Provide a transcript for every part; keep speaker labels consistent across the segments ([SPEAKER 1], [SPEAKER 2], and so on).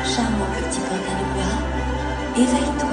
[SPEAKER 1] Charmant petit coquin de bois, éveille-toi.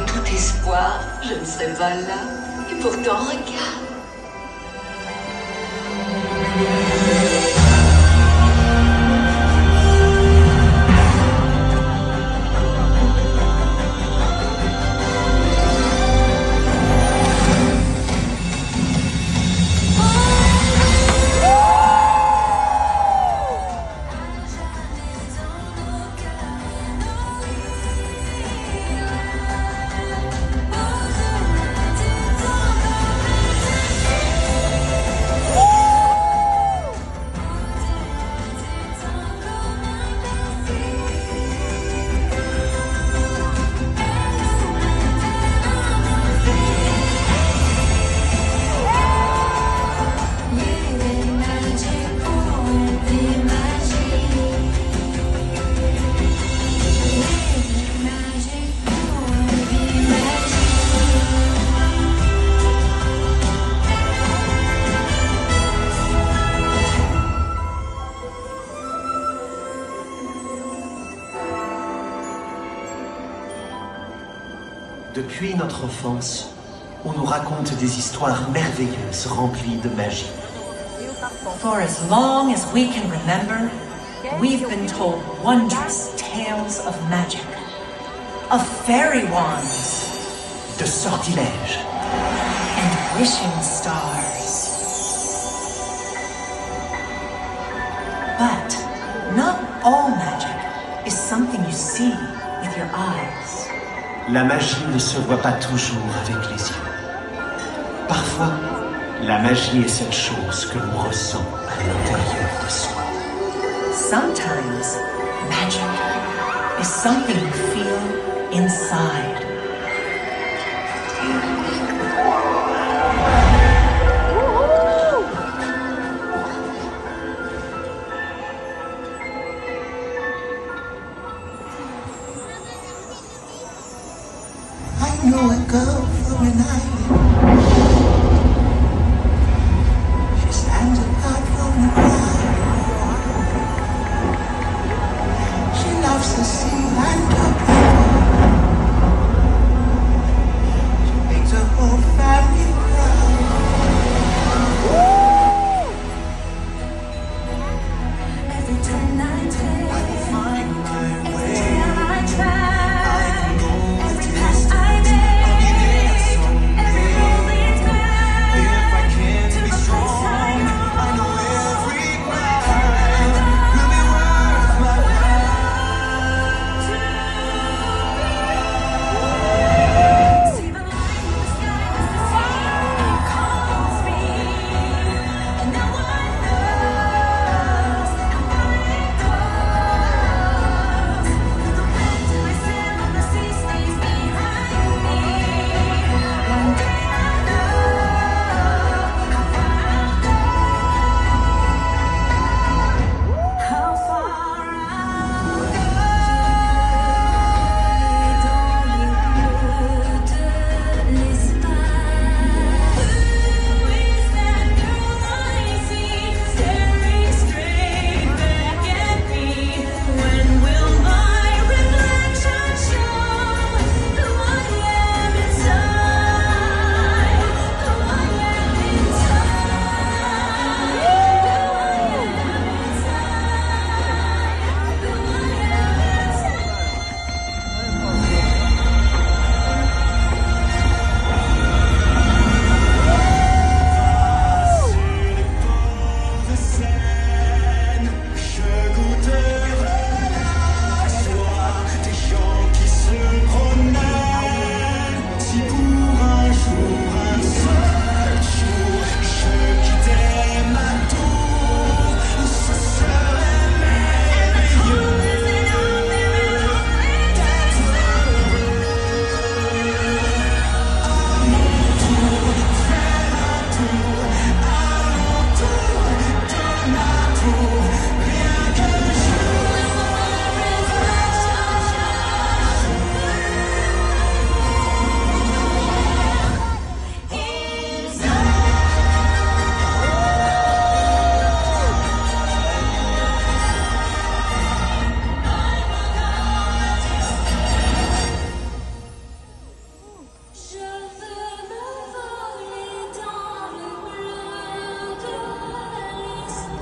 [SPEAKER 1] Tout espoir, je ne serais pas là. Et pourtant, regarde.
[SPEAKER 2] Depuis notre enfance, on nous raconte des histoires merveilleuses remplies de magie.
[SPEAKER 3] For as long as we can remember, we've been told wondrous tales of magic, of fairy wands,
[SPEAKER 2] de sortilèges,
[SPEAKER 3] and wishing stars. But not all magic is something you see with your eyes.
[SPEAKER 2] La magie ne se voit pas toujours avec les yeux. Parfois, la magie est cette chose que l'on ressent à l'intérieur de soi.
[SPEAKER 3] Sometimes, magic is something you feel inside.
[SPEAKER 4] I know a girl for a night.